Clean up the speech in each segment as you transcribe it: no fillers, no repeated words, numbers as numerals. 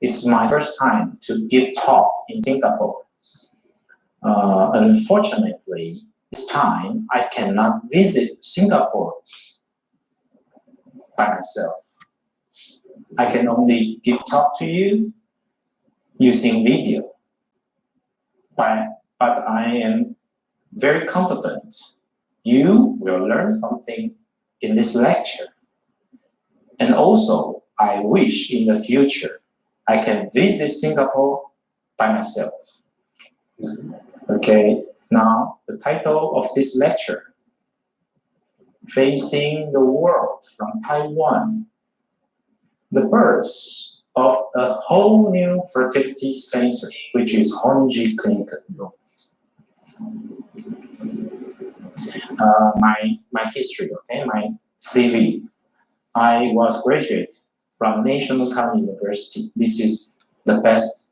It's my first time to give talk in Singapore. Unfortunately, this time I cannot visit Singapore by myself. I can only give talk to you using video. But I am very confident you will learn something in this lecture. And also, I wish in the future I can visit Singapore by myself. Okay, now the title of this lecture, Facing the World from Taiwan, the birth of a whole new fertility center, which is Honji Clinic. My history, okay, my CV. I was graduate from National Taiwan University. This is the best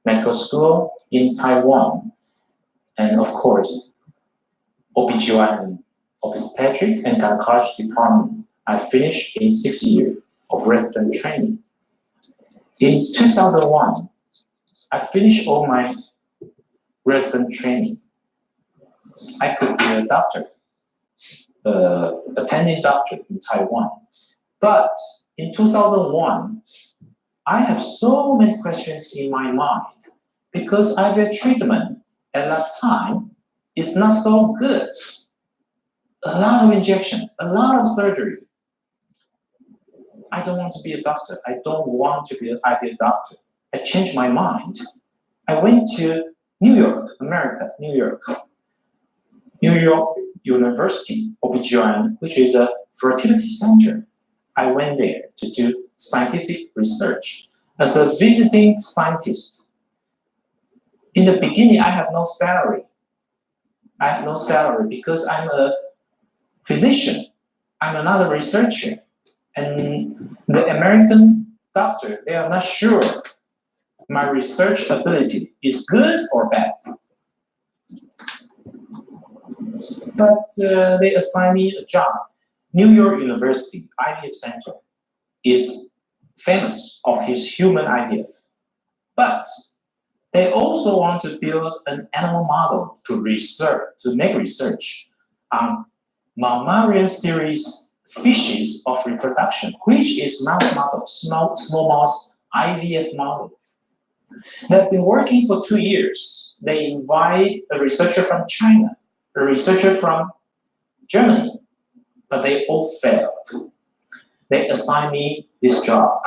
medical school in Taiwan. And of course, OBGYN, obstetric and gynecology department. I finished in 6 years of resident training. In 2001, I finished all my resident training. I could be a doctor, attending doctor in Taiwan. But in 2001, I have so many questions in my mind because IVF treatment at that time is not so good. A lot of injection, a lot of surgery. I don't want to be a doctor. I don't want to be an IVF doctor. I changed my mind. I went to New York, America, New York University, OBGYN, which is a fertility center. I went there to do scientific research as a visiting scientist. In the beginning, I have no salary. I have no salary because I'm a physician. I'm another researcher. And the American doctor, they are not sure my research ability is good or bad. But they assigned me a job. New York University IVF Center is famous of his human IVF. But they also want to build an animal model to make research on mammalian series species of reproduction, which is mouse model, small mouse IVF model. They've been working for 2 years. They invite a researcher from China, a researcher from Germany, but they all failed. They assigned me this job.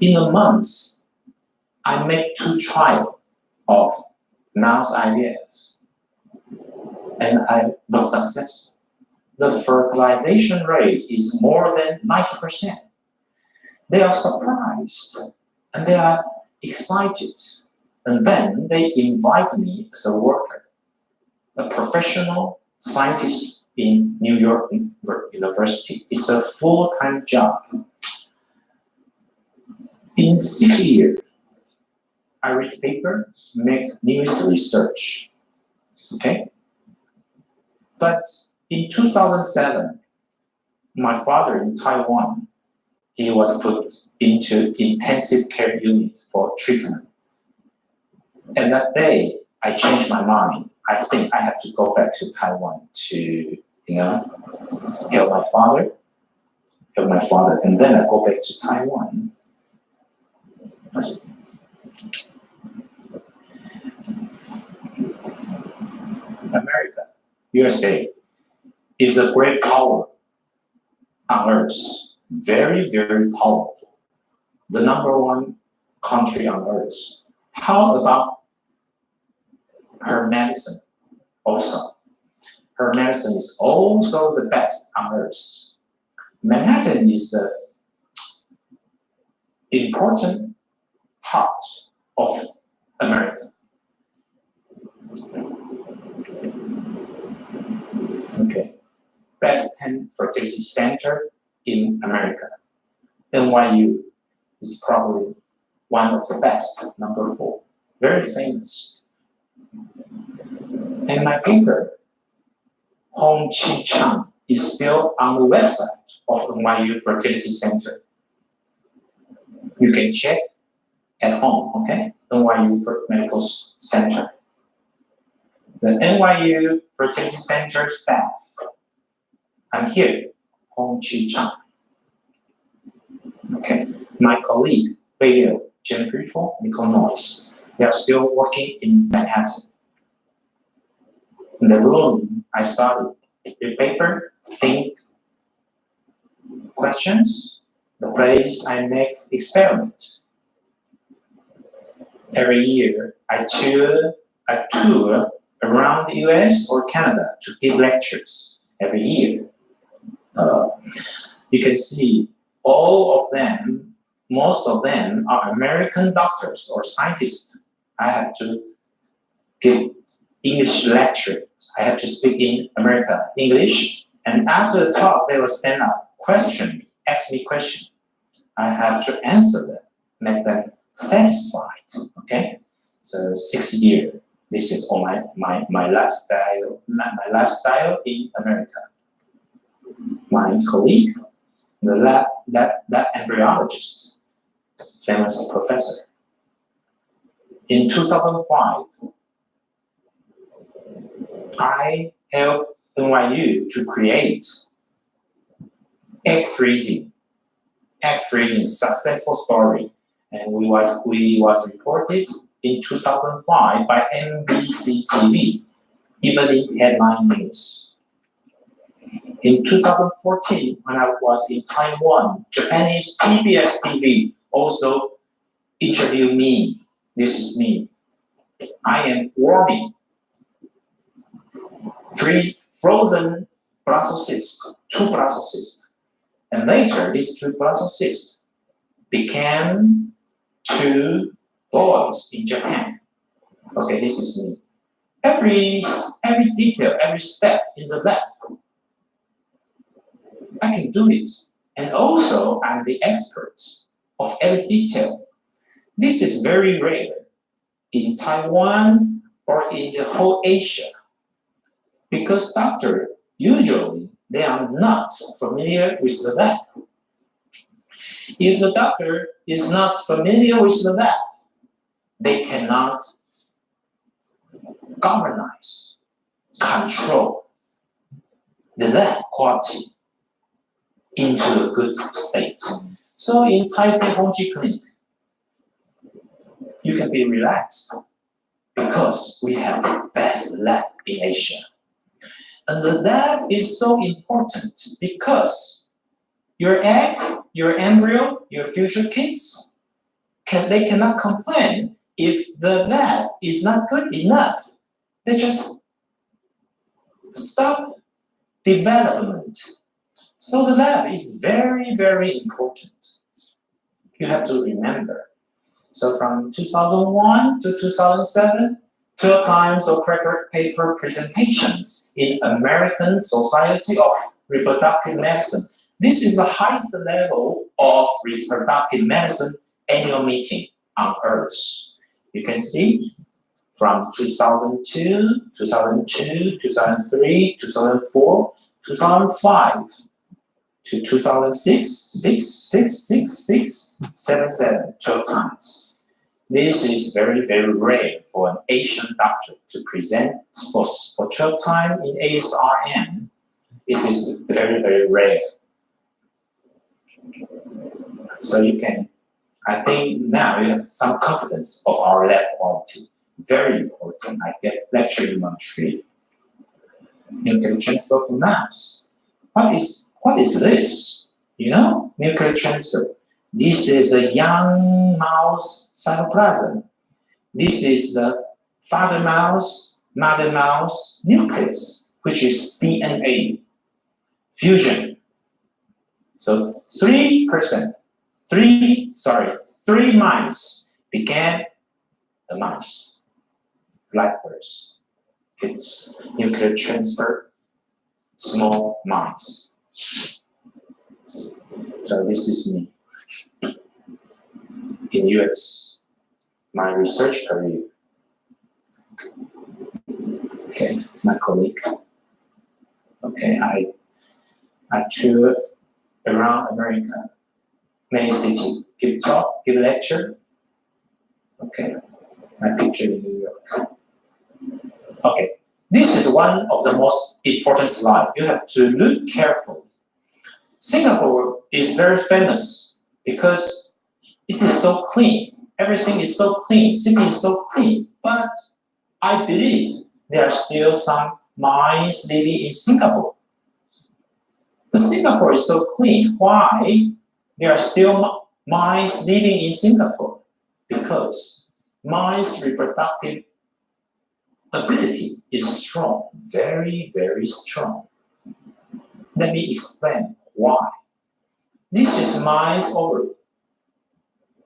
In a month, I made 2 trials of mouse IVF, and I was successful. The fertilization rate is more than 90%. They are surprised and they are excited. And then they invite me as a worker, a professional scientist in New York University. It's a full-time job. In 6 years, I read paper, make newest research. Okay? But in 2007, my father in Taiwan, he was put into intensive care unit for treatment. And that day, I changed my mind. I think I have to go back to Taiwan to, help my father. And then I go back to Taiwan. America, USA, is a great power on earth. Very, very powerful. The #1 country on earth. How about her medicine also? Her medicine is also the best on earth. Manhattan is the important part of America. Okay, best 10 fertility center in America. NYU is probably one of the best, #4, very famous. And my paper, Hong Chi Chang, is still on the website of NYU Fertility Center. You can check at home, okay? NYU Medical Center. The NYU Fertility Center staff. I'm here, Hong Chi Chang. Okay, my colleague, radio, Jim Grifo, Nicole Noyes. They are still working in Manhattan. In the room, I studied the paper, think, questions, the place I make experiments. Every year, I tour around the US or Canada to give lectures every year. You can see all of them, most of them are American doctors or scientists. I have to give English lecture. I have to speak in American English. And after the talk, they will stand up, question me, ask me questions. I have to answer them, make them satisfied. Okay? So 6 years. This is all my lifestyle in America. My colleague, that embryologist, famous professor. In 2005, I helped NYU to create egg freezing successful story, and we was reported in 2005 by NBC TV, even in headline news. In 2014, when I was in Taiwan, Japanese TBS TV also interviewed me. This is me. I am warming frozen Brussels cysts, 2 Brussels cysts. And later, these 2 Brussels cysts became 2 boys in Japan. Okay, this is me. Every detail, every step in the lab, I can do it. And also, I'm the expert of every detail. This is very rare in Taiwan or in the whole Asia, because doctors usually they are not familiar with the lab. If the doctor is not familiar with the lab, they cannot control the lab quality into a good state. So in Taipei Hongji Clinic, you can be relaxed because we have the best lab in Asia. And the lab is so important because your egg, your embryo, your future kids, they cannot complain if the lab is not good enough. They just stop development. So the lab is very, very important. You have to remember. So from 2001 to 2007, 12 times of paper presentations in American Society of Reproductive Medicine. This is the highest level of reproductive medicine annual meeting on Earth. You can see from 2002, 2003, 2004, 2005 to 2006, 12 times. This is very, very rare for an Asian doctor to present for 12 times in ASRM. It is very, very rare. So you can, I think now you have some confidence of our lab quality. Very important. I get lecture in Montreal. Nuclear transfer from mouse. What is this? You know, nuclear transfer. This is a young mouse cytoplasm. This is the father mouse, mother mouse nucleus, which is DNA fusion. So 3 mice became the mouse. Blackbirds. It's nuclear transfer, small mice. So this is me. In US, my research career. Okay, my colleague. Okay, I toured around America, many cities, give talk, give lecture. Okay, my picture in New York. Okay, this is one of the most important slides. You have to look carefully. Singapore is very famous because it is so clean. Everything is so clean. City is so clean. But I believe there are still some mice living in Singapore. The Singapore is so clean. Why there are still mice living in Singapore? Because mice reproductive ability is strong, very, very strong. Let me explain why. This is mice ovary.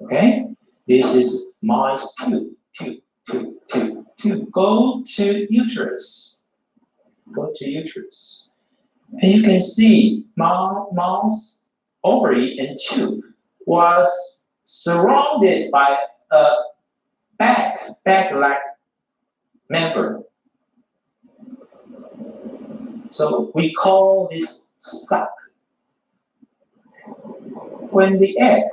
Okay? This is mice tube. Go to uterus. Go to uterus. And you can see mouse ovary and tube was surrounded by a bag-like membrane. So we call this sac. When the egg,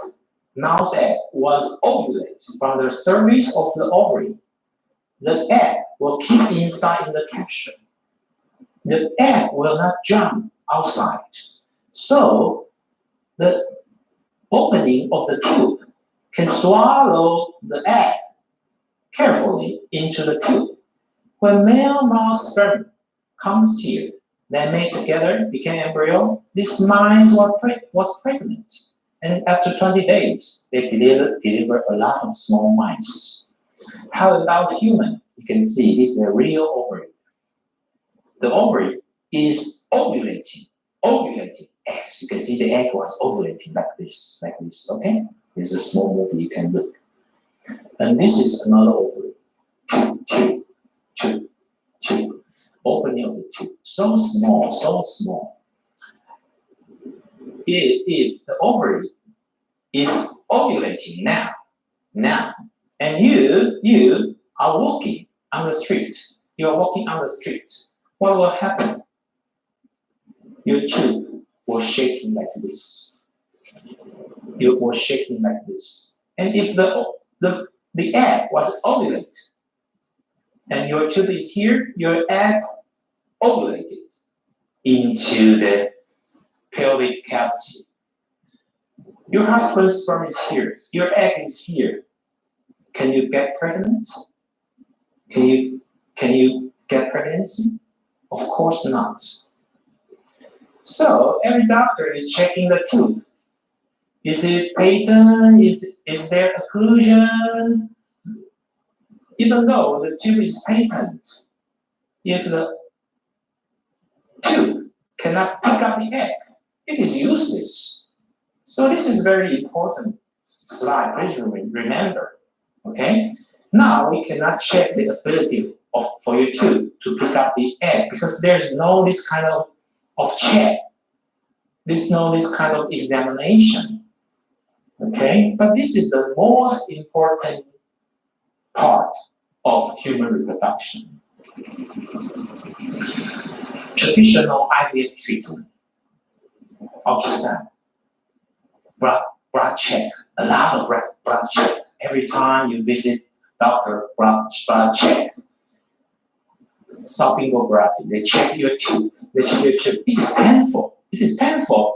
mouse egg, was ovulated from the surface of the ovary, the egg will keep inside in the capsule. The egg will not jump outside. So the opening of the tube can swallow the egg carefully into the tube. When male mouse sperm comes here, they mate together, became embryo. This mice was pregnant. And after 20 days, they deliver a lot of small mice. How about human? You can see this is a real ovary. The ovary is ovulating eggs. You can see the egg was ovulating like this, okay? There's a small movie you can look. And this is another ovary. Tube. Opening of the tube. So small. If the ovary is ovulating now, and you are walking on the street, what will happen? Your tube will shaking like this. It was shaking like this. And if the egg was ovulated, and your tube is here, your egg ovulated into the pelvic cavity. Your husband's sperm is here. Your egg is here. Can you get pregnant? Can you get pregnancy? Of course not. So every doctor is checking the tube. Is it patent? Is there occlusion? Even though the tube is patent, if the tube cannot pick up the egg, it is useless. So this is very important slide. Please remember. Okay. Now we cannot check the ability for your tube to pick up the egg because there's no this kind of check. There's no this kind of examination. Okay. But this is the most important part of human reproduction. Traditional IVF treatment, ultrasound, blood check, a lot of blood check. Every time you visit doctor, blood check. Salpingography, they check your tube. It is painful.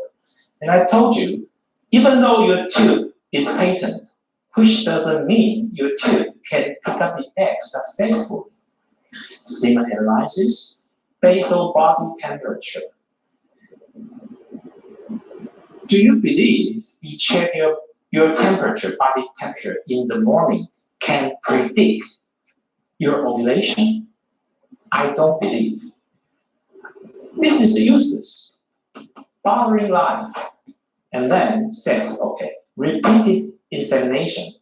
And I told you, even though your tube is patent, which doesn't mean your tube can pick up the egg successfully. Semen analysis, basal body temperature. Do you believe you check your temperature, body temperature in the morning can predict your ovulation? I don't believe. This is useless. Bothering life. And then sex, okay. Repeated insemination.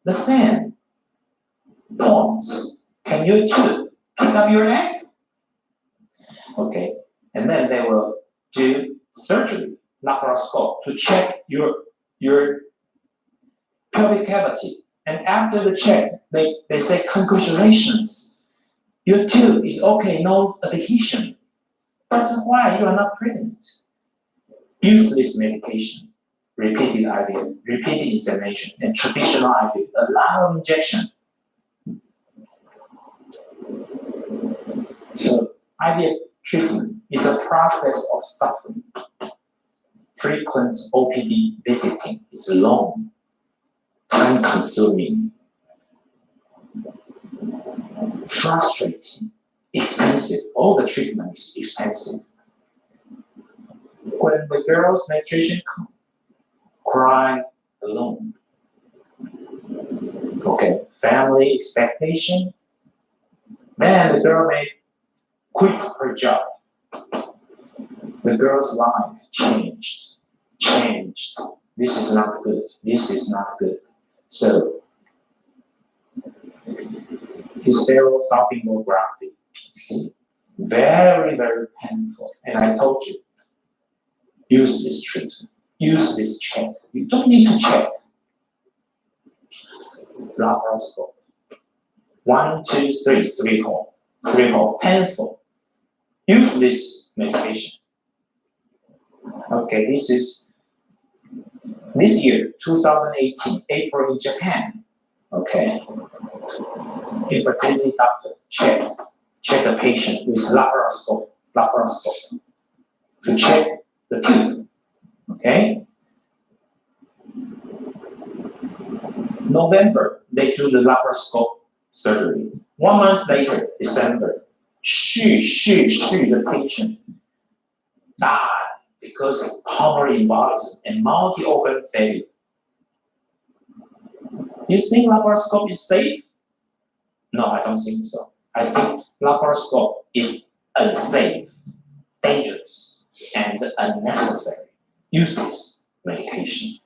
The same points. Can you too pick up your egg? Okay. And then they will do surgery, laparoscope, to check your pelvic cavity. And after the check, they say, congratulations. Your tube is okay, no adhesion. But why you are not pregnant? Useless medication. repeated IVF, repeated insemination, and traditional IVF, a lot of injection. So IVF treatment is a process of suffering. Frequent OPD visiting is long, time-consuming, frustrating, expensive. All the treatment is expensive. When the girl's menstruation comes, cry alone. Okay, family expectation. Then the girl may quit her job. The girl's life changed. This is not good. This is not good. So, hysterosalpingography. See, very, very painful. And I told you, use this treatment. Use this check. You don't need to check. Laparoscope. 1, 2, 3, 3 hole. 3 hole. Painful. Use this medication. Okay, this is this year, 2018, April in Japan. Okay. Infertility doctor check the patient with laparoscope to check the tube. Okay. November, they do the laparoscope surgery. 1 month later, December, the patient died because of pulmonary embolism and multi-organ failure. Do you think laparoscope is safe? No, I don't think so. I think laparoscope is unsafe, dangerous, and unnecessary. Useless medication.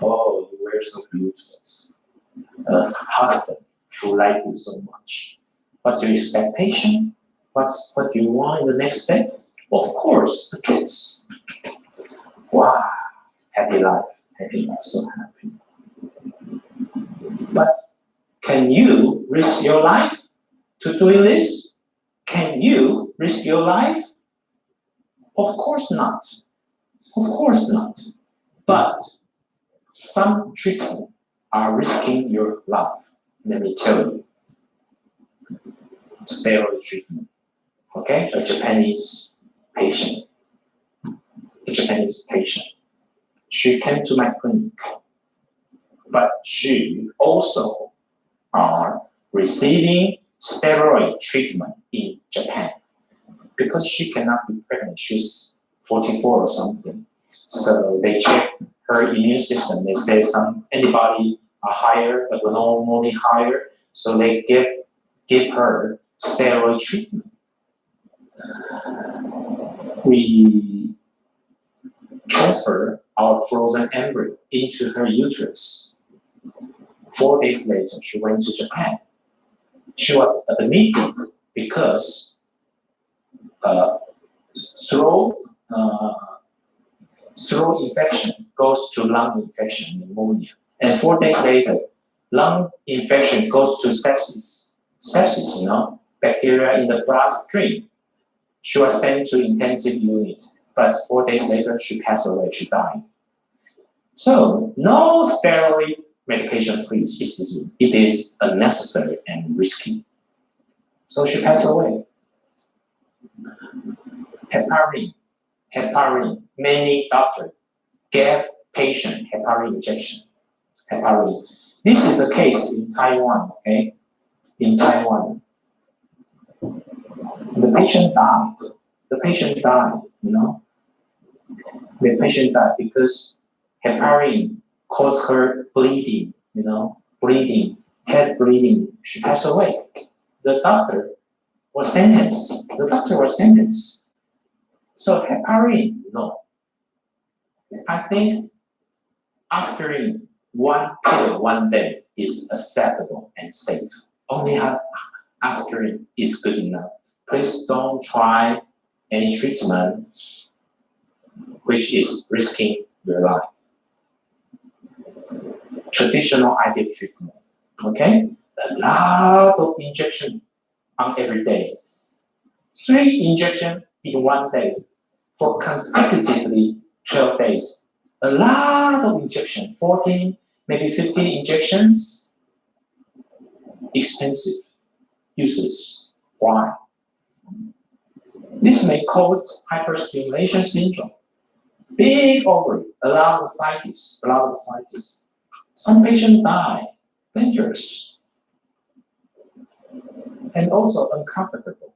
Oh, you were so beautiful. Husband who like you so much. What's your expectation? What do you want in the next step? Of course, the kids. Wow, happy life, so happy. But can you risk your life to doing this? Can you risk your life? Of course not. Of course not. But some treatment are risking your life. Let me tell you. Steroid treatment. Okay, a Japanese patient. She came to my clinic, but she also are receiving steroid treatment in Japan because she cannot be pregnant. She's 44 or something. So they check her immune system. They say some antibody are higher, abnormally higher. So they give her steroid treatment. We transfer our frozen embryo into her uterus. 4 days later, she went to Japan. She was admitted because throat infection goes to lung infection, pneumonia. And 4 days later, lung infection goes to sepsis. Sepsis, bacteria in the bloodstream. She was sent to intensive unit, but 4 days later, she passed away, she died. So, no steroid medication, please. It is unnecessary and risky. So she passed away. Heparin. Many doctors gave patient heparin injection. Heparin. This is the case in Taiwan, okay? In Taiwan. The patient died. The patient died because heparin caused her bleeding, head bleeding. She passed away. The doctor was sentenced. So heparin, no. I think aspirin, 1 pill 1 day is acceptable and safe. Only aspirin is good enough. Please don't try any treatment which is risking your life. Traditional IVF treatment, okay? A lot of injection on every day. 3 injections in 1 day for consecutively 12 days. A lot of injection, 14, maybe 15 injections, expensive, useless. Why? This may cause hyperstimulation syndrome. Big ovary, a lot of ascites. Some patients die, dangerous. And also uncomfortable.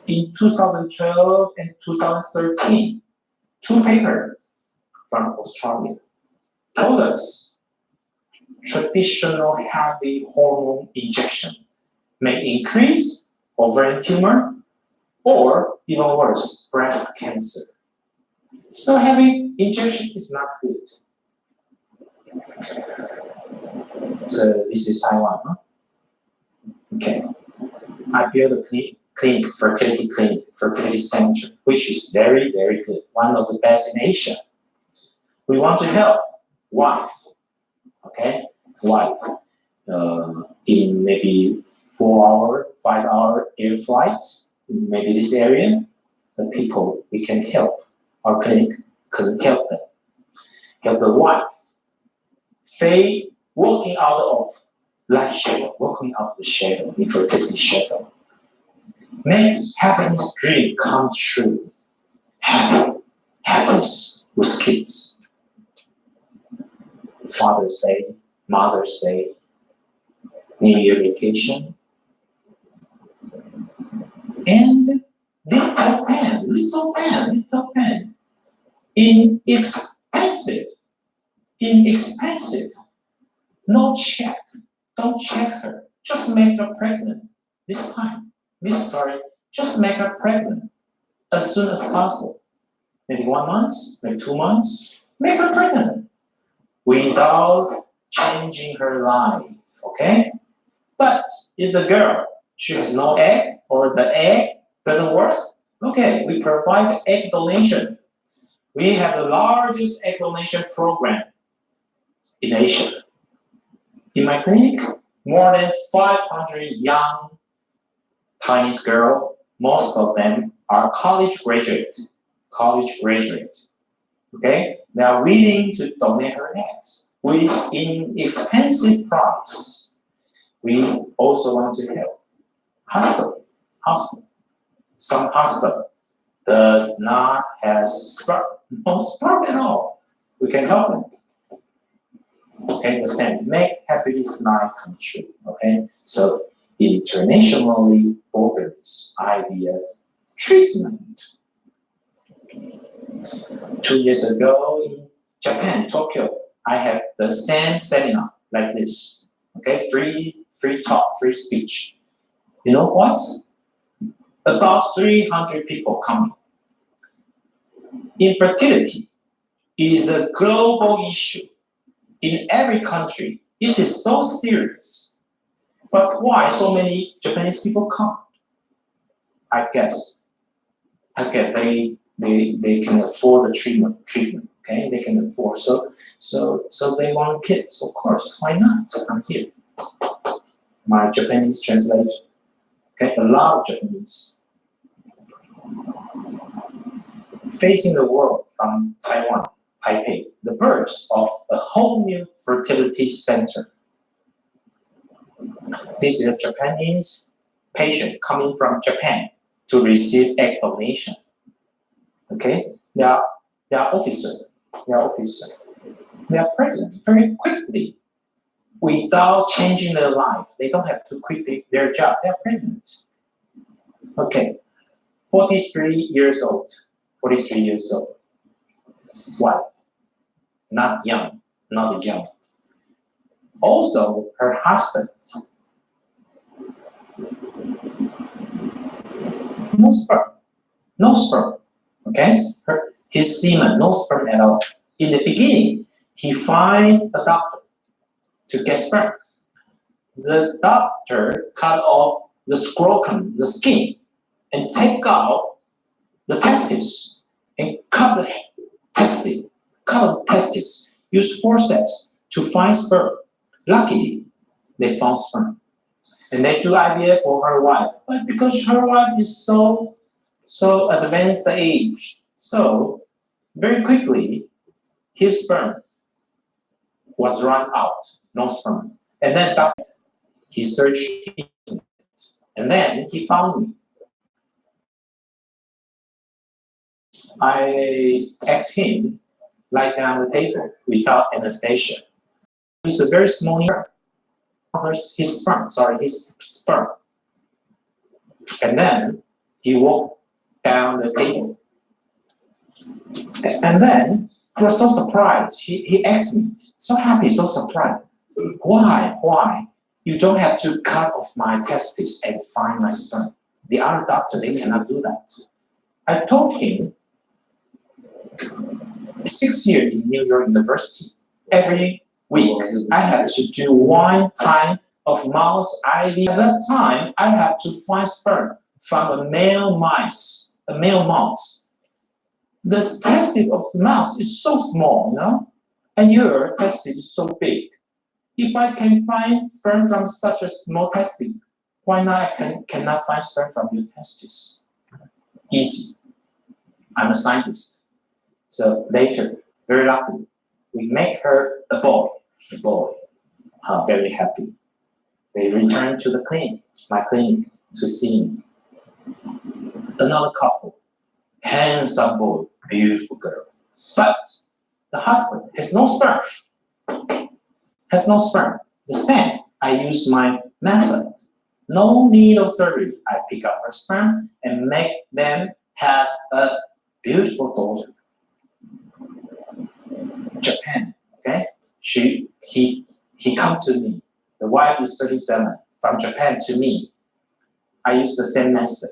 In 2012 and 2013, two papers from Australia told us traditional heavy hormone injection may increase ovarian tumor or even worse, breast cancer. So heavy injection is not good. So this is Taiwan, huh? Okay. I built a fertility center, which is very, very good. One of the best in Asia. We want to help wife, okay? Wife, in maybe 4-hour, 5-hour air flight, in maybe this area, the people we can help. Our clinic can help them. Help the wife. Faye walking out of life shadow, walking out of the shadow, infertility shadow. Make happiness dream come true. Happiness with kids. Father's Day, Mother's Day, New Year vacation. And little pen. Inexpensive. No check. Don't check her. Just make her pregnant. Just make her pregnant as soon as possible. Maybe 1 month, maybe 2 months. Make her pregnant without changing her life. Okay? But if the girl, she has no egg or the egg doesn't work, okay, we provide egg donation. We have the largest egg donation program in Asia. In my clinic, more than 500 young Chinese girls, most of them are college graduate. Okay? They are willing to donate her eggs with inexpensive price. We also want to help husband. Some husband does not have sperm, no sperm at all. We can help them. Okay, the same. Make happiness night come true. Okay, so internationally organized IVF treatment. 2 years ago in Japan, Tokyo, I had the same seminar like this. Okay, free talk, free speech. You know what? About 300 people coming. Infertility is a global issue. In every country, it is so serious. But why so many Japanese people come? I guess they can afford the treatment. Okay, they can afford. So they want kids. Of course, why not? I'm here. My Japanese translation. Okay, a lot of Japanese. Facing the world from Taiwan, Taipei, the birth of a whole new fertility center. This is a Japanese patient coming from Japan to receive egg donation. Okay, they are officer. They are pregnant very quickly without changing their life. They don't have to quit their job. They are pregnant. Okay, 43 years old. Why? Not young. Also, her husband, no sperm. Okay, his semen, no sperm at all. In the beginning, he find a doctor to get sperm. The doctor cut off the scrotum, the skin, and take out the testes and cut the testes. Use forceps to find sperm. Luckily, they found sperm, and they do IVF for her wife. But because her wife is so so advanced age. So very quickly, his sperm was run out, no sperm. And then he searched, and then he found me. I asked him, lie down on the table without anesthesia. It's a very small needle. His sperm. And then he walked down the table. And then he was so surprised. He asked me, so happy, so surprised. Why? You don't have to cut off my testes and find my sperm. The other doctor, they cannot do that. I told him, 6 years in New York University, every week I had to do 1 time of mouse IV. At that time, I had to find sperm from a male mouse. The testis of the mouse is so small, no? And your testis is so big. If I can find sperm from such a small testis, why not I cannot find sperm from your testis? Easy. I'm a scientist. So later, very lucky, we make her a boy. Very happy. They return to the clinic, my clinic, to see me. Another couple, handsome boy, beautiful girl. But the husband has no sperm. The same, I use my method. No needle surgery. I pick up her sperm and make them have a beautiful daughter. Japan, okay? He come to me. The wife is 37, from Japan to me. I use the same method,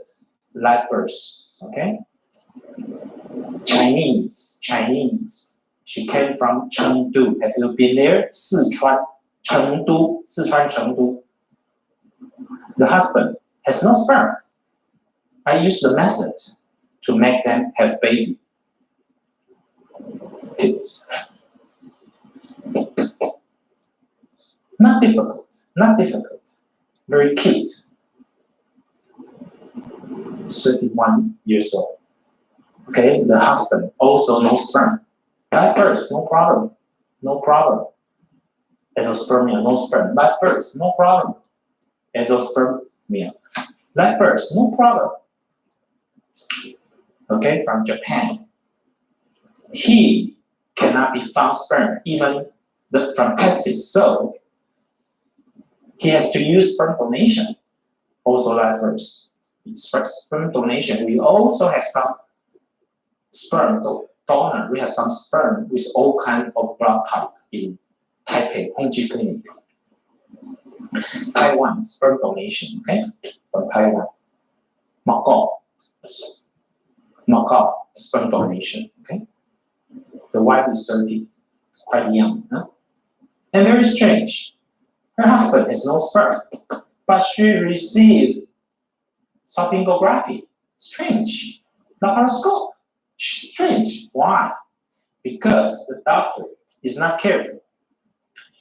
live birth, okay? Chinese. She came from Chengdu. Have you been there? Sichuan, Chengdu. The husband has no sperm. I use the method to make them have baby. Kids. Not difficult. Very cute. 31 years old. Okay, the husband also no sperm. Live birth, no problem. Endospermia, no sperm. Live birth, no problem. Endospermia. Live birth, no problem. Okay, from Japan. He cannot be found sperm, even from testis. So he has to use sperm donation, also live birth. Sperm donation. We also have some sperm donor. We have some sperm with all kinds of blood type in Taipei, Hongji Clinic. Taiwan, sperm donation, okay? From Taiwan. Macau, sperm donation, okay? The wife is 30, quite young, huh? And very strange. Her husband has no sperm, but she received salpingography. Strange. Laparoscope. Strange. Why? Because the doctor is not careful.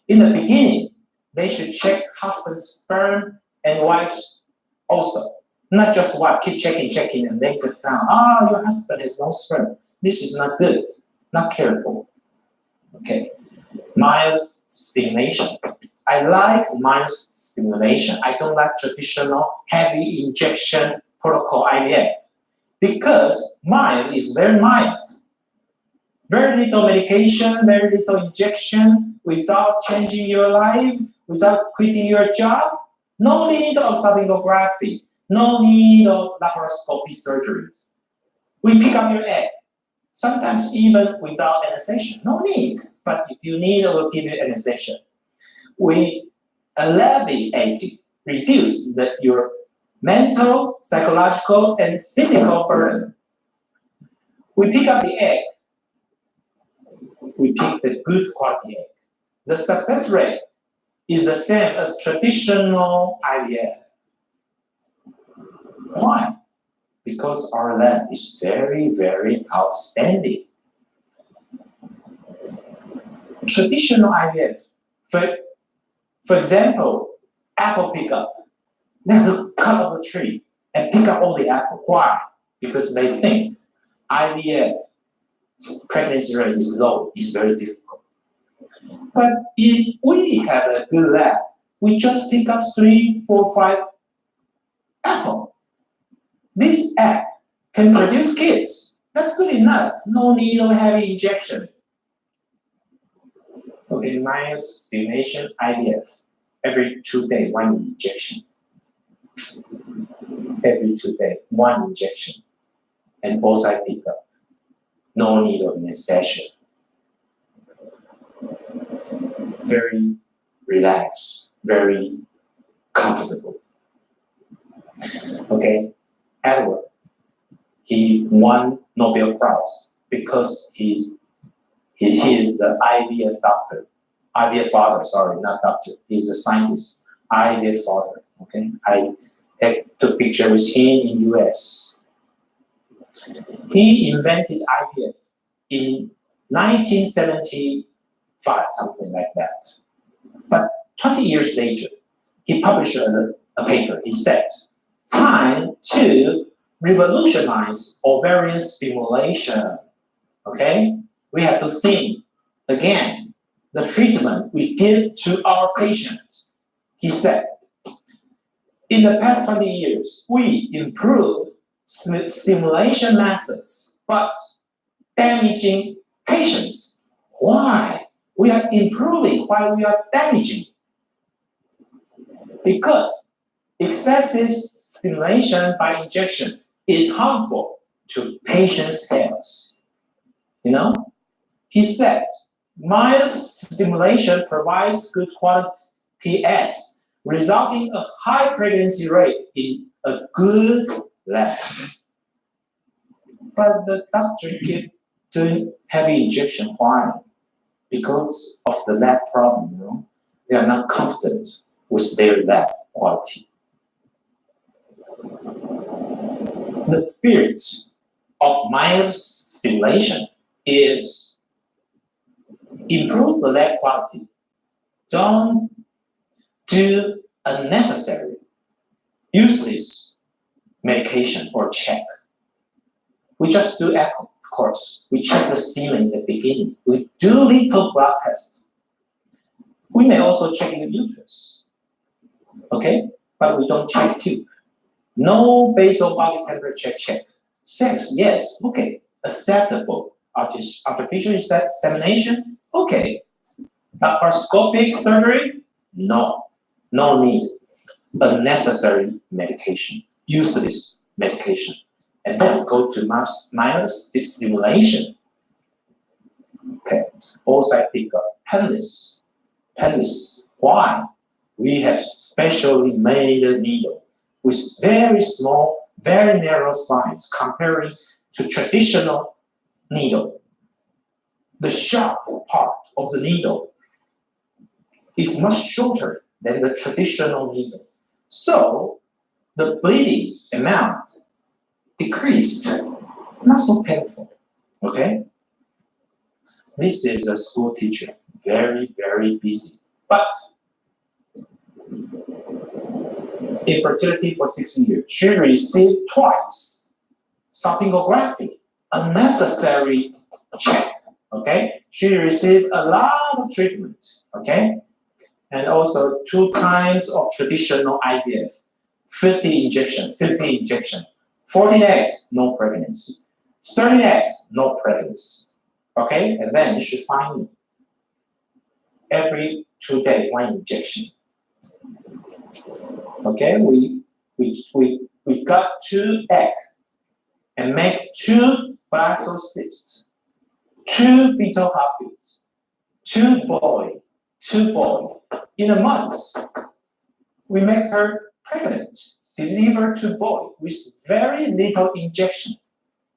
In the beginning, they should check husband's sperm and wife's also. Not just wife, keep checking, and later found, your husband has no sperm. This is not good. Not careful. Okay. Mild stimulation. I like mild stimulation. I don't like traditional heavy injection protocol IVF because mild is very mild. Very little medication, very little injection without changing your life, without quitting your job. No need of salpingography. No need of laparoscopy surgery. We pick up your egg. Sometimes even without anesthesia. No need. But if you need, we'll give you anesthesia. We alleviate, reduce your mental, psychological, and physical burden. We pick up the egg. We pick the good quality egg. The success rate is the same as traditional IVF. Why? Because our lab is very, very outstanding. Traditional IVF, for example, apple pickup. They have to cut up a tree and pick up all the apple. Why? because they think IVF pregnancy rate is low, it's very difficult. But if we have a good lab, we just pick up 3, 4, 5 apples. This egg can produce kids. That's good enough. No need of heavy injection. Okay, mild stimulation IVF. Every 2 days, 1 injection. Every 2 days, 1 injection. And oocyte pickup. No need of session. Very relaxed, very comfortable. Okay, Edward, he won Nobel Prize because he is the IVF doctor. IVF father, sorry, not doctor. He's a scientist, IVF father. Okay, I took picture with him in US. He invented IVF in 1975, something like that. But 20 years later, he published a paper. He said, time to revolutionize ovarian stimulation. Okay? We have to think again the treatment we give to our patients. He said, in the past 20 years, we improved stimulation methods, but damaging patients. Why? We are improving while we are damaging. Because excessive stimulation by injection is harmful to patients' health. You know, he said, mild stimulation provides good quality eggs, resulting in a high pregnancy rate in a good lab. But the doctor kept doing heavy injection. Why? Because of the lab problem, you know. They are not confident with their lab quality. The spirit of mild stimulation is improve the lab quality. Don't do unnecessary, useless medication or check. We just do echo, of course. We check the semen in the beginning. We do little blood tests. We may also check the uterus, okay? But we don't check tube. No basal body temperature check. Sex, yes, okay, acceptable. Artificial insemination, okay. Laparoscopic surgery, no, no need. Unnecessary medication, useless medication. And then go to mild stimulation. Okay, oocyte pickup, painless. Painless. Why? We have specially made a needle with very small, very narrow size comparing to traditional needle. The sharp part of the needle is much shorter than the traditional needle. So the bleeding amount decreased, not so painful, okay? This is a school teacher, very, very busy, but infertility for 6 years. She received twice salpingography, unnecessary check, okay? She received a lot of treatment, okay? And also 2 times of traditional IVF, 50 injection, 40 days, no pregnancy. 30 days, no pregnancy. Okay, and then you should find every 2 days 1 injection. Okay, we got 2 eggs and make 2 blastocysts, 2 fetal heartbeats, 2 boys. In a month, we make her pregnant, deliver 2 boys with very little injection.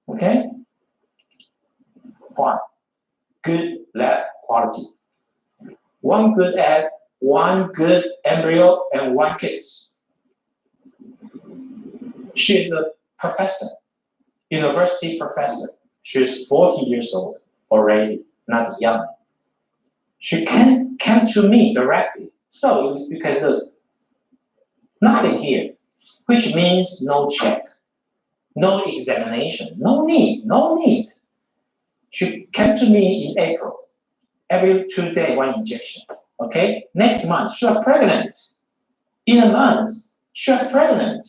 Okay? Why? Good lab quality. 1 good egg, 1 good embryo, and 1 kids. She's a professor, university professor. She's 40 years old already, not young. She came to me directly, so you can look. Nothing here, which means no check. No examination, no need, no need. She came to me in April. Every 2 days, one injection. Okay? Next month, she was pregnant. In a month, she was pregnant.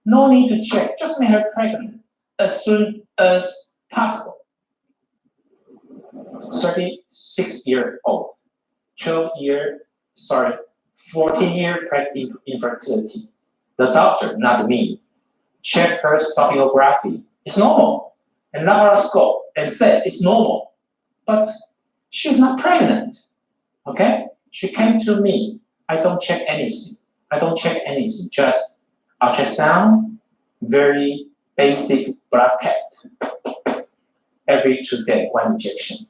No need to check. Just make her pregnant as soon as possible. 36-year-old, 14-year pregnant infertility. The doctor, not me, checked her sonography. It's normal. And laparoscope and said it's normal. But she's not pregnant. Okay? She came to me. I don't check anything. Just ultrasound, very basic blood test. Every 2 days, one injection.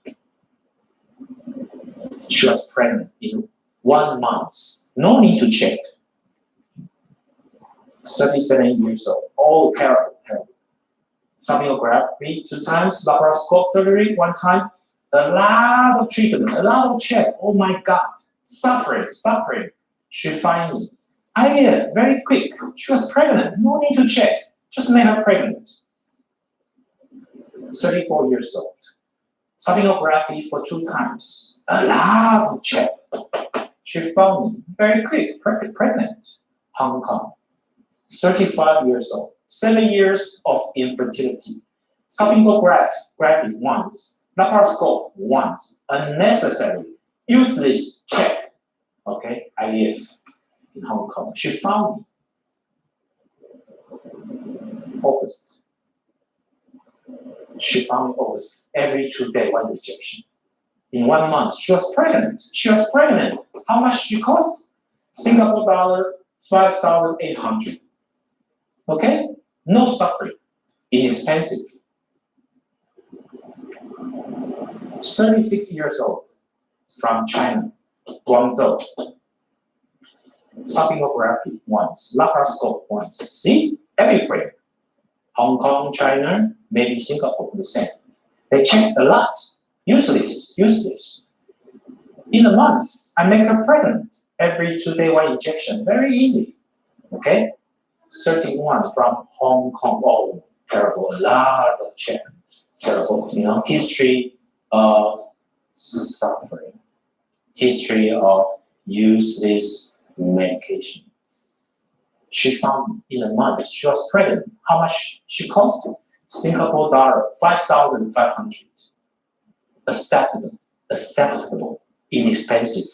She was pregnant in 1 month. No need to check. 37 years old. All terrible. Sonography 2 times, laparoscope surgery 1 time. A lot of treatment, a lot of check. Oh my God, suffering. She finally, IVF, very quick. She was pregnant. No need to check. Just made her pregnant. 34 years old. Sonography for 2 times. A lot of check. She found me very quick, pregnant. Hong Kong. 35 years old. 7 years of infertility. Sonography once. Laparoscope once. Unnecessary. Useless check. Okay, IVF in Hong Kong. She found me. August. She found me August. Every 2 days, one injection. In 1 month, she was pregnant. How much she cost? Singapore dollar 5,800. Okay? No suffering. Inexpensive. 36 years old. From China. Guangzhou. Sonography once. Laparoscope once. See? Everywhere. Hong Kong, China, maybe Singapore, the same. They check a lot. Useless. In a month, I make her pregnant. Every 2 days, one injection. Very easy. Okay? 31 from Hong Kong. Oh, terrible. A lot of check. Terrible. History of suffering. History of useless medication. She found in a month she was pregnant. How much she cost? Singapore dollar 5,500. Acceptable, inexpensive.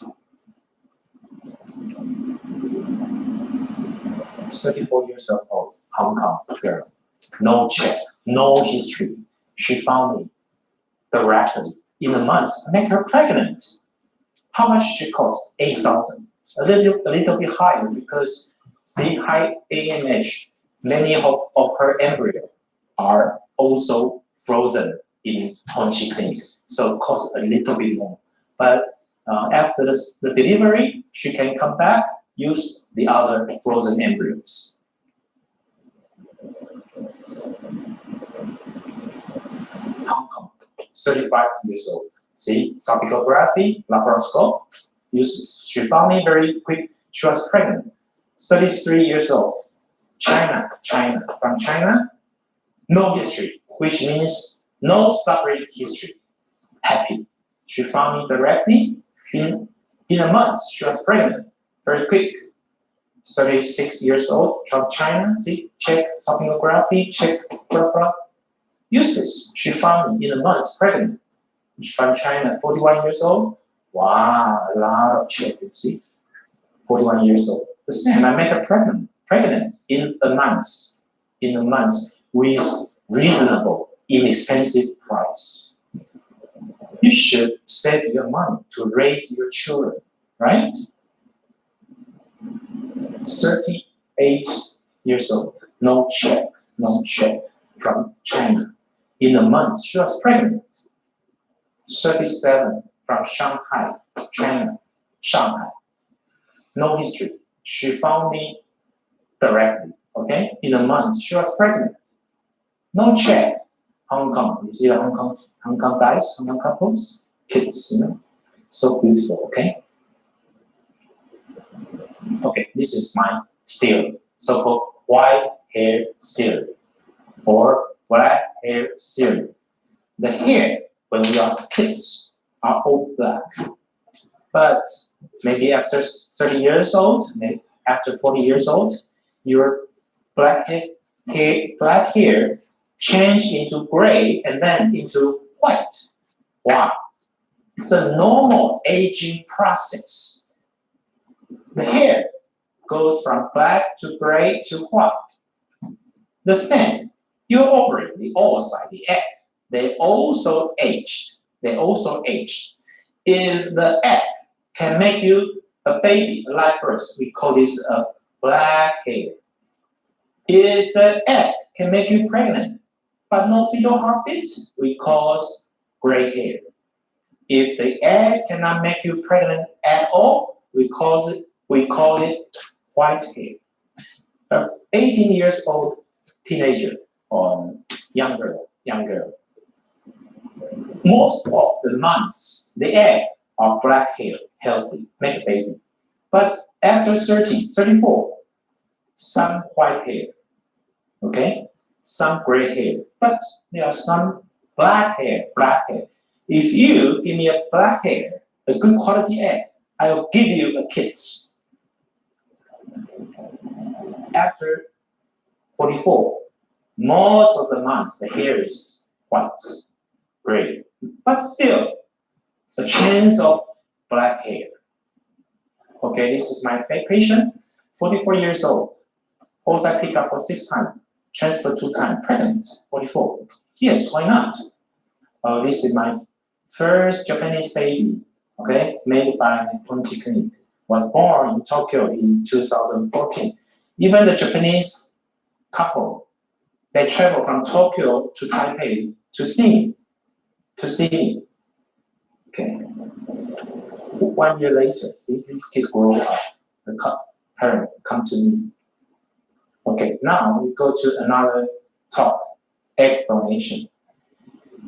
34 years old, Hong Kong girl. No check, no history. She found me directly. In a month, make her pregnant. How much she cost? 8,000. A little bit higher because see high AMH. Many of her embryo are also frozen in Hongqi Clinic, so it costs a little bit more. But after the delivery, she can come back, use the other frozen embryos. Hong Kong, 35 years old. See, sonography, laparoscope, useless. She found me very quick. She was pregnant. 33 years old. China. From China, no history, which means no suffering history. Happy. She found me directly. In a month, she was pregnant. Very quick. 36 years old, from China. See, check sonography, check blah blah. Useless. She found me in a month pregnant. From China, 41 years old. Wow, a lot of check. You see, 41 years old. The same. I make her pregnant in a month. With reasonable, inexpensive price. You should save your money to raise your children, right? 38 years old, no check, from China. In a month, she was pregnant. 37 from Shanghai, China. No history. She found me directly, okay? In a month, she was pregnant. No check. Hong Kong, you see the Hong Kong guys, Hong Kong couples, kids, so beautiful, okay? Okay, this is my theory, so-called white hair theory. or black hair serum. The hair when we are kids are all black. But maybe after 30 years old, maybe after 40 years old, your black hair change into gray and then into white. Wow. It's a normal aging process. The hair goes from black to gray to white. The same, your ovary, the oocyte, the egg, they also aged. If the egg can make you a baby, a live birth, we call this a black hair. If the egg can make you pregnant, but no fetal heartbeat, we call it gray hair. If the egg cannot make you pregnant at all, we call it white hair. An 18 years old teenager or young girl. Most of the months, the egg are black hair, healthy, make a baby. But after 30, 34, some white hair, okay? Some gray hair, but there are some black hair. If you give me a black hair, a good quality egg, I will give you a kids. After 44, most of the months the hair is white, gray, but still a chance of black hair. Okay, this is my patient, 44 years old. Oocyte pick up for 6 times, transfer 2 times, pregnant, 44. Yes, why not? This is my first Japanese baby, okay, made by Ponti Clinic. Was born in Tokyo in 2014. Even the Japanese couple, they travel from Tokyo to Taipei to see me. Okay. 1 year later, see, these kids grow up. The parent come to me. Okay, now we go to another talk, egg donation.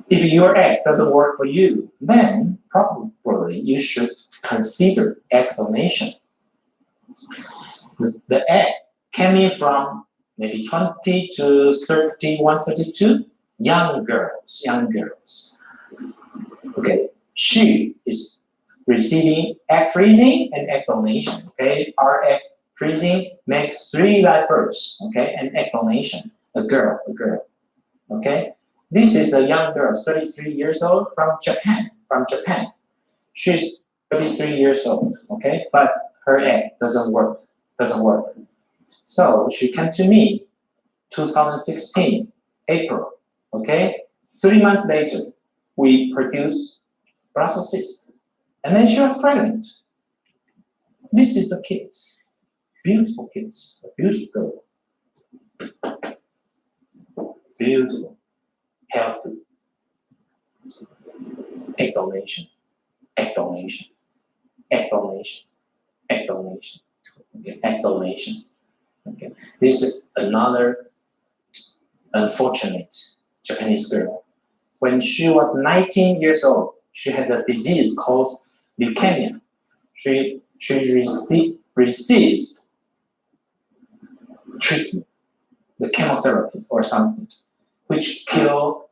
If your egg doesn't work for you, then probably you should consider egg donation. The egg came from maybe 20 to 31, 32 young girls. Okay, she is receiving egg freezing and egg donation. Okay, our egg freezing makes 3 live births. Okay, and egg donation, a girl. Okay, this is a young girl, 33 years old from Japan. She's 33 years old. Okay, but her egg doesn't work. So she came to me 2016, April, okay? 3 months later, we produced Brussels cyst. And then she was pregnant. This is the kids. Beautiful kids, a beautiful girl. Beautiful, healthy. Egg donation. Okay, egg donation. Okay, this is another unfortunate Japanese girl. When she was 19 years old, she had a disease called leukemia. She received treatment, the chemotherapy or something, which kill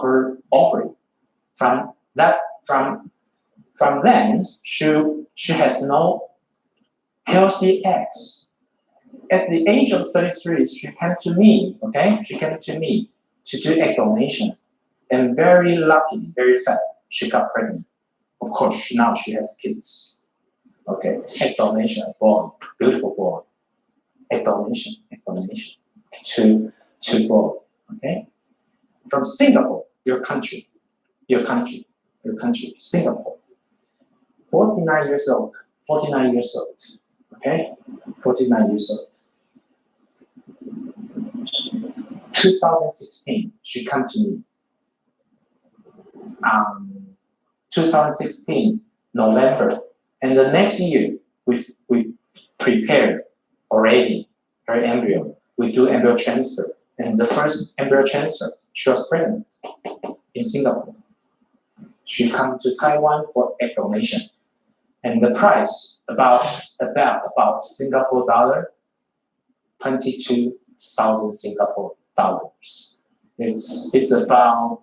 her ovary. From then, she has no healthy eggs. At the age of 33, she came to me, okay? She came to me to do egg donation. And very lucky, very fat, she got pregnant. Of course, now she has kids. Okay, egg donation, a boy, beautiful boy. Egg donation, to boy, okay? From Singapore, your country, Singapore. 49 years old, okay? 49 years old. 2016, she came to me. 2016, November. And the next year, we prepared already her embryo. We do embryo transfer. And the first embryo transfer, she was pregnant in Singapore. She came to Taiwan for egg donation. And the price about Singapore dollar, 22,000 Singapore dollars. It's about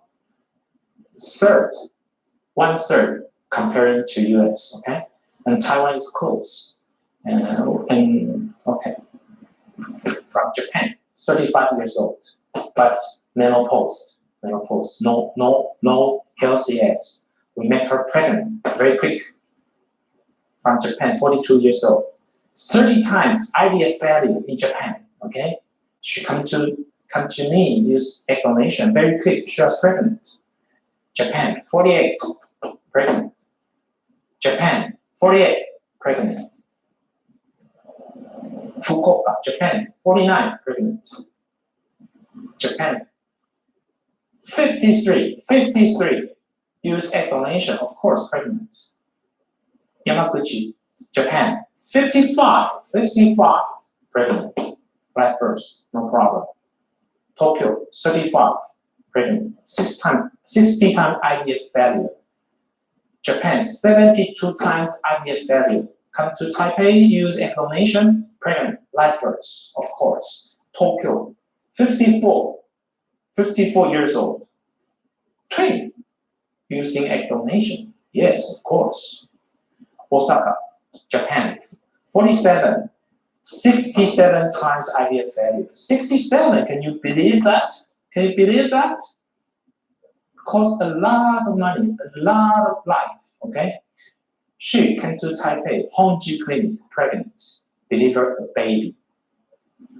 one third comparing to US, okay? And Taiwan is close. And okay, from Japan, 35 years old, but menopause, no healthy eggs. We make her pregnant very quick. From Japan, 42 years old, 30 times IVF failure in Japan, okay? She come to me, use egg donation, very quick, she was pregnant. Japan, 48, pregnant. Japan, 48, pregnant. Fukuoka, Japan, 49, pregnant. Japan, 53, use egg donation, of course, pregnant. Yamaguchi, Japan, 55, pregnant. Black birth, no problem. Tokyo, 35, pregnant. 60 times IVF failure. Japan, 72 times IVF failure. Come to Taipei, use egg donation, pregnant, live birth, of course. Tokyo, 54 years old. Twin, using egg donation, yes, of course. Osaka, Japan, 47, 67 times IVF failure. 67, can you believe that? Cost a lot of money, a lot of life, okay? She came to Taipei, Hongji Clinic, pregnant, delivered a baby.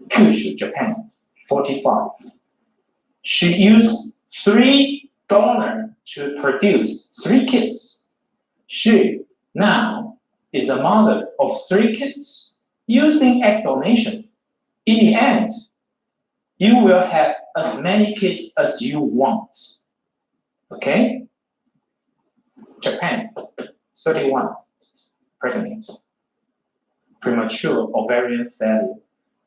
Kyushu, Japan, 45. She used 3 donors to produce 3 kids. She now is a mother of 3 kids using egg donation. In the end, you will have as many kids as you want. Okay? Japan, 31, pregnant. Premature ovarian failure.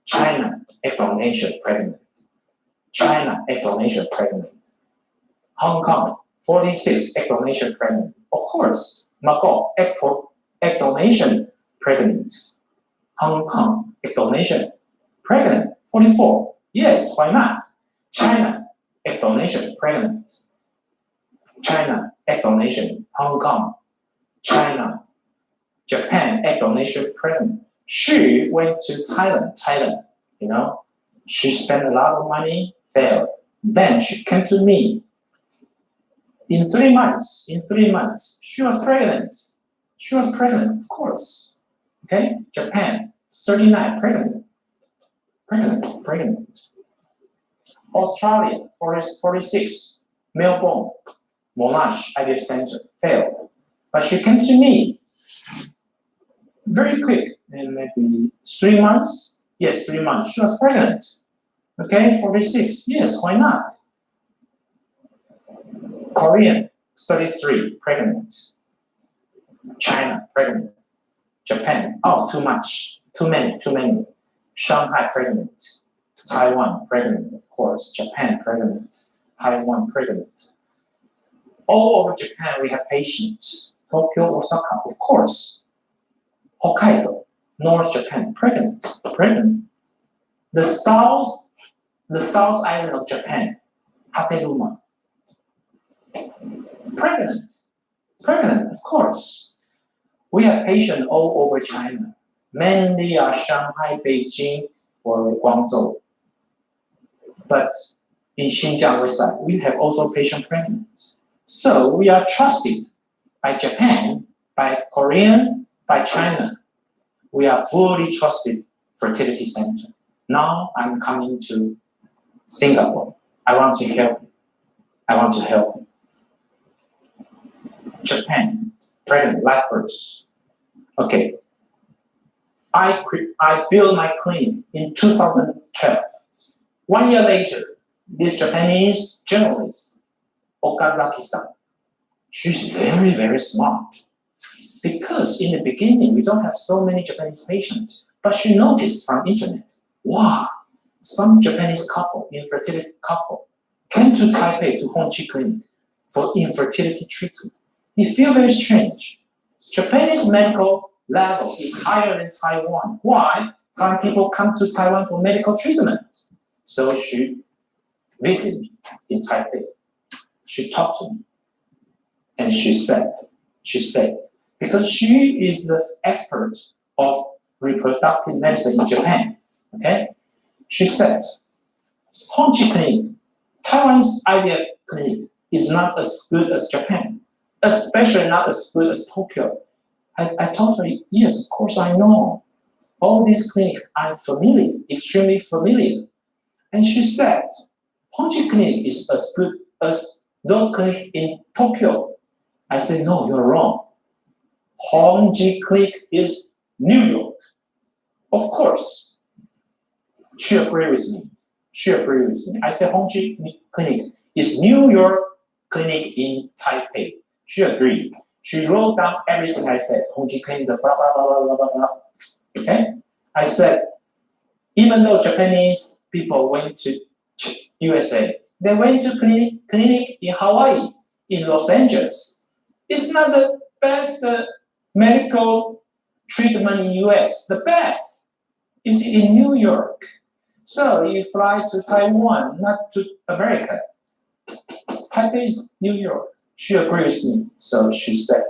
China, egg donation, pregnant. Hong Kong, 46, egg donation, pregnant. Of course, Macau, egg donation, pregnant. Hong Kong, egg donation, pregnant. 44, yes, why not? China, egg donation, pregnant. China, egg donation, Hong Kong, China, Japan, egg donation, pregnant. She went to Thailand, you know. She spent a lot of money, failed. Then she came to me. In 3 months, she was pregnant. Of course. Okay, Japan, 39, pregnant. Australia, 46, Melbourne, Monash IVF Center, failed. But she came to me very quick, in maybe 3 months. Yes, 3 months. She was pregnant. Okay, 46. Yes, why not? Korean, 33, pregnant. China, pregnant. Japan, oh, too much. Too many. Shanghai, pregnant. Taiwan, pregnant, of course. Japan, pregnant. Taiwan, pregnant. All over Japan, we have patients. Tokyo, Osaka, of course. Hokkaido, North Japan, pregnant. The South Island of Japan, Hateruma, pregnant, of course. We have patients all over China. Mainly are Shanghai, Beijing, or Guangzhou. But in Xinjiang West side, we have also patient pregnant. So we are trusted by Japan, by Korean, by China. We are fully trusted fertility center. Now I'm coming to Singapore. I want to help you. Japan, pregnant, live births. Okay. I built my clinic in 2012. 1 year later, this Japanese journalist, Okazaki-san, she's very, very smart. Because in the beginning, we don't have so many Japanese patients, but she noticed from internet, wow, some Japanese infertility couple, came to Taipei to Hongqi Clinic for infertility treatment. It feels very strange. Japanese medical level is higher than Taiwan. Why? Taiwan people come to Taiwan for medical treatment. So she visit me in Taipei. She talked to me, and she said, because she is the expert of reproductive medicine in Japan, okay? She said, Hongji Clinic, Taiwan's IVF clinic is not as good as Japan, especially not as good as Tokyo. I told her, yes, of course I know. All these clinics, I'm familiar, extremely familiar. And she said, Hongji Clinic is as good as those clinics in Tokyo. I said, no, you're wrong. Hongji Clinic is New York. Of course. She agreed with me. I said, Hongji Clinic is New York Clinic in Taipei. She agreed. She wrote down everything I said. Hongji Clinic, blah, blah, blah, blah, blah, blah. Okay? I said, even though Japanese people went to USA, they went to clinic in Hawaii, in Los Angeles. It's not the best medical treatment in US. The best is in New York. So you fly to Taiwan, not to America. Taipei is New York. She agrees with me. So she said,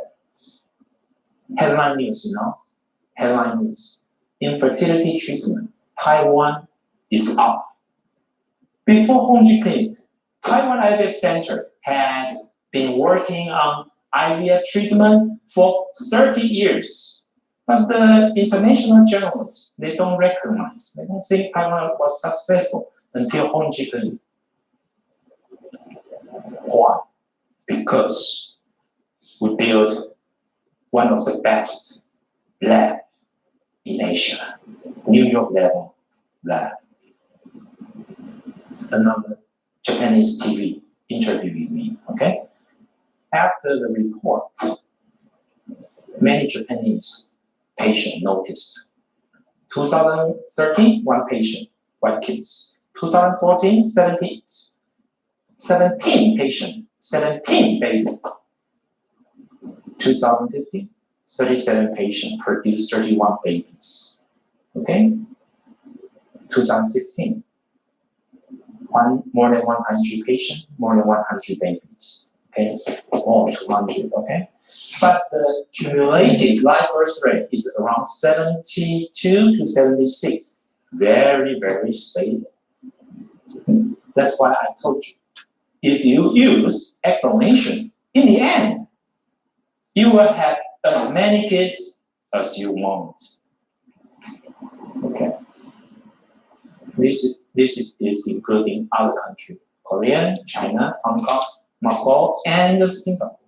headline news, headline news. Infertility treatment, Taiwan is up. Before Hongji Clinic, Taiwan IVF Center has been working on IVF treatment for 30 years. But the international journalists, they don't recognize, they don't think Taiwan was successful until Hongji Clinic. Why? Because we built one of the best lab in Asia, New York level lab. Another Japanese TV interviewing me, okay? After the report, many Japanese patients noticed. 2013, one patient, white kids. 2014, 17 patients, 17 babies. 2015, 37 patients produced 31 babies. Okay? 2016, more than 100 patients, more than 100 babies. Okay? Or 200, okay? But the cumulative live birth rate is around 72 to 76. Very, very stable. That's why I told you. If you use egg donation, in the end, you will have as many kids as you want. Okay. This is including other countries: Korea, China, Hong Kong, Macau, and Singapore.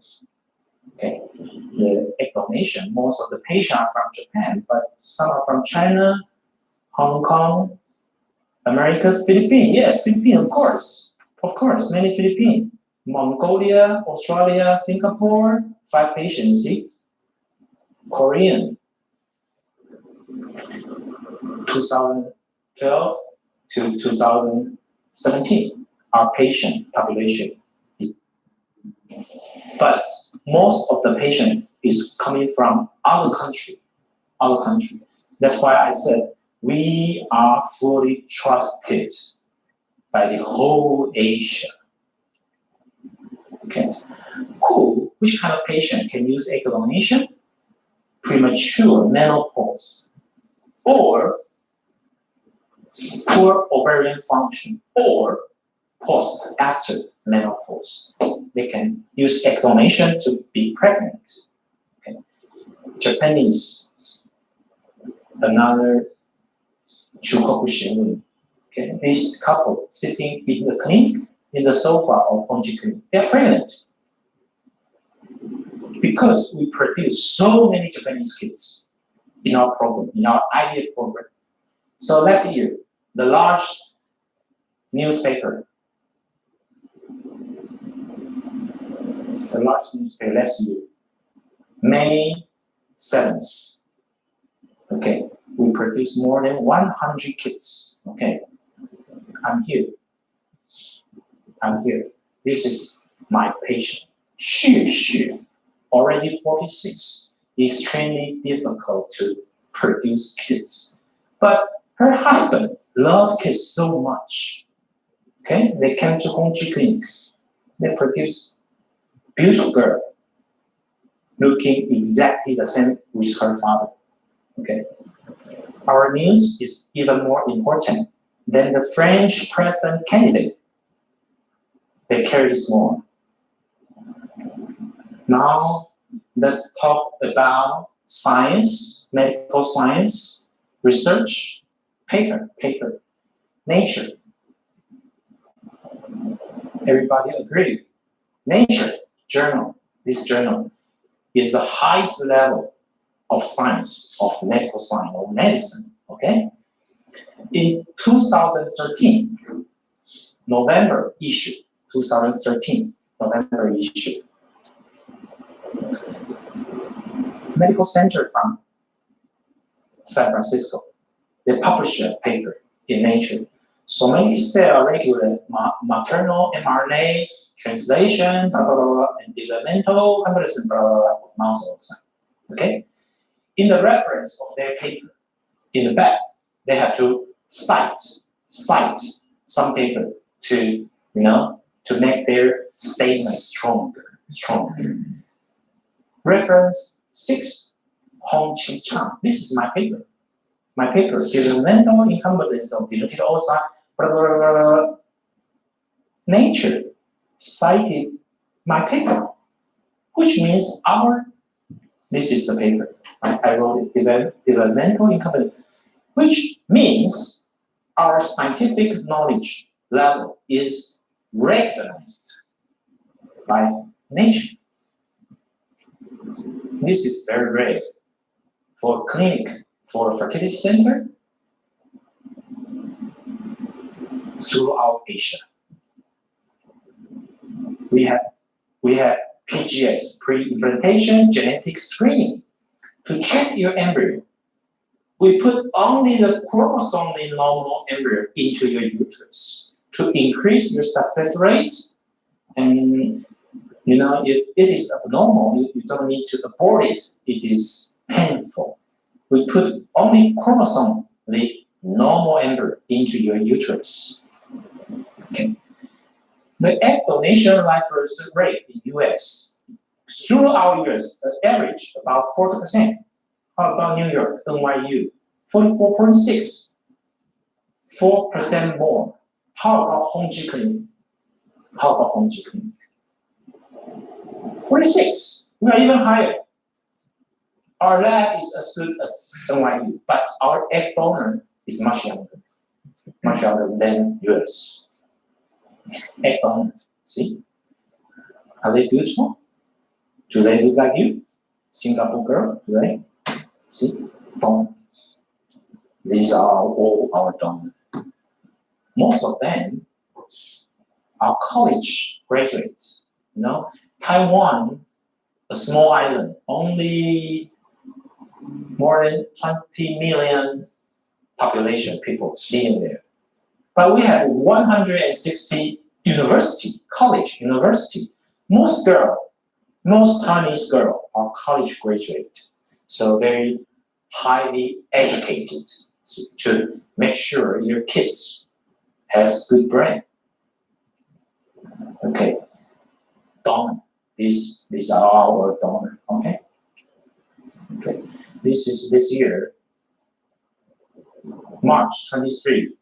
Okay. The egg donation, most of the patients are from Japan, but some are from China, Hong Kong, America, Philippines. Yes, Philippines, of course. Of course, many Philippines. Mongolia, Australia, Singapore, 5 patients, see? Korean, 2012 to 2017, our patient population. But most of the patient is coming from other country. That's why I said we are fully trusted by the whole Asia. Okay. Which kind of patient can use egg donation? Premature menopause, or poor ovarian function, or after menopause. They can use egg donation to be pregnant. Okay. Japanese, another Chukoku Shinrin. Okay. This couple sitting in the clinic, in the sofa of Hongji Clinic, they're pregnant. Because we produce so many Japanese kids in our program, in our IVF program. So last year, the large newspaper last year, May 7th, okay, we produced more than 100 kids, okay. I'm here. This is my patient. She already 46, extremely difficult to produce kids. But her husband loves kids so much. Okay, they came to Hongji Clinic. They produced beautiful girl, looking exactly the same with her father. Okay, our news is even more important than the French president candidate. They carry more. Now, let's talk about science, medical science, research, paper, nature. Everybody agree. Nature journal, this journal is the highest level of science, of medical science, or medicine, okay? In 2013, November issue, 2013, November issue, medical center from San Francisco, they published a paper in Nature. Somatic cell regulate maternal mRNA translation, blah, blah, blah, and developmental comparison, blah, blah, blah, of mouse. Okay? In the reference of their paper, in the back, they have to cite some paper to, to make their statement stronger. Reference 6, Hong Chi Chang. This is my paper. Developmental incompetence of denoted oocyte, blah, blah, blah, blah. Nature cited my paper, which means this is the paper. I wrote it, developmental incompetence, which means our scientific knowledge level is recognized by nature. This is very rare for clinic, for fertility center throughout Asia. We have PGS, pre-implantation genetic screening, to check your embryo. We put only the chromosomally normal embryo into your uterus to increase your success rate. And if it is abnormal, you don't need to abort it. It is painful. We put only chromosomally normal embryo into your uterus. Okay. The egg donation live birth rate in US, throughout US, the average about 40%. How about New York, NYU? 44.6, 4% more. How about Hongji Clinic? 46. We are even higher. Our lab is as good as NYU, but our egg donor is much younger than US. Egg donor, see? Are they beautiful? Do they look like you? Singapore girl, do they? See? Donor. These are all our donors. Most of them are college graduates. Taiwan, a small island, only more than 20 million population people living there. But we have 160 college. Most Chinese girls are college graduate, so very highly educated to make sure your kids has good brain. Okay, donor. These are our donor. Okay. This is this year, March 23.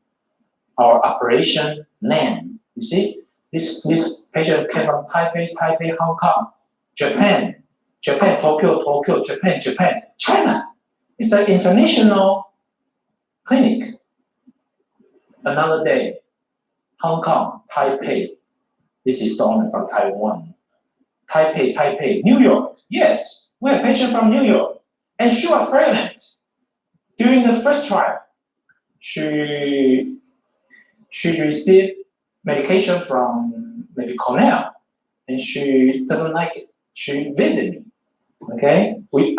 Our operation name. You see, this patient came from Taipei, Hong Kong, Japan, Tokyo, Japan, China. It's an international clinic. Another day, Hong Kong, Taipei. This is donor from Taiwan. Taipei, New York. Yes, we have a patient from New York, and she was pregnant during the first trial. She received medication from maybe Cornell, and she doesn't like it. She visited me. Okay, we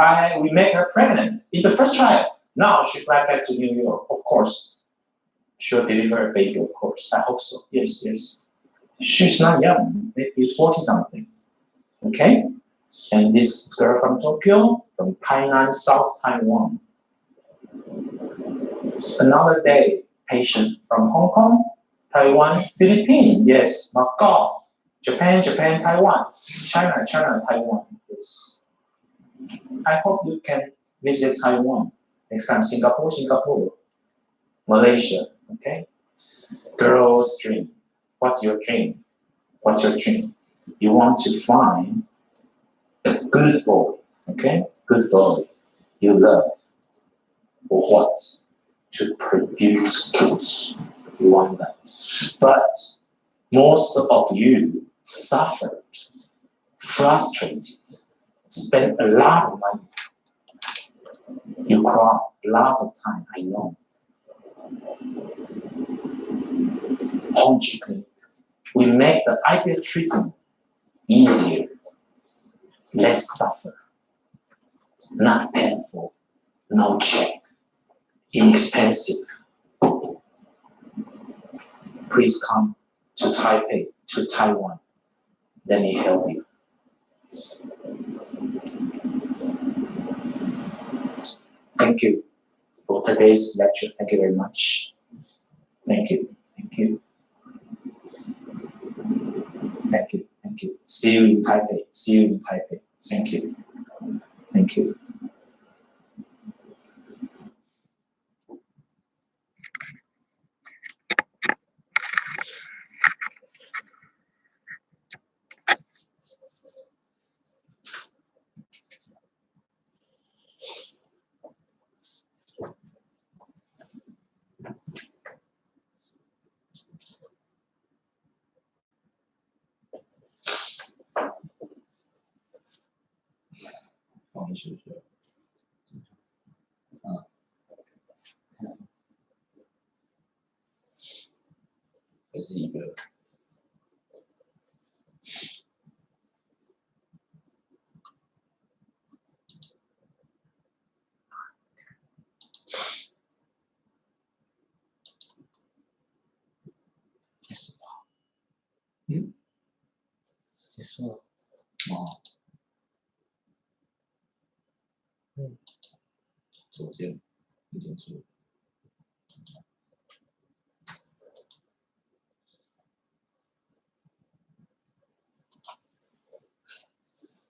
make her pregnant in the first trial. Now she fly back to New York. Of course, she'll deliver a baby. Of course, I hope so. Yes. She's not young, maybe 40 something. Okay, and this girl from Tokyo, from Tainan, South Taiwan. Another day, patient from Hong Kong, Taiwan, Philippines, yes, Macau, Japan, Japan, Taiwan, China, China, Taiwan, yes. I hope you can visit Taiwan next time. Singapore, Singapore, Malaysia, okay? Girl's dream. What's your dream? What's your dream? You want to find a good boy, okay? Good boy you love. For what? To produce kids. You want that. But most of you suffered, frustrated, spent a lot of money. You cry a lot of time, I know. Home treatment. We make the IVF treatment easier, less suffer, not painful, no check, inexpensive. Please come to Taipei, to Taiwan. Let me help you. Thank you for today's lecture. Thank you very much. Thank you. Thank you. Thank you. Thank you. See you in Taipei. See you in Taipei. Thank you. Thank you.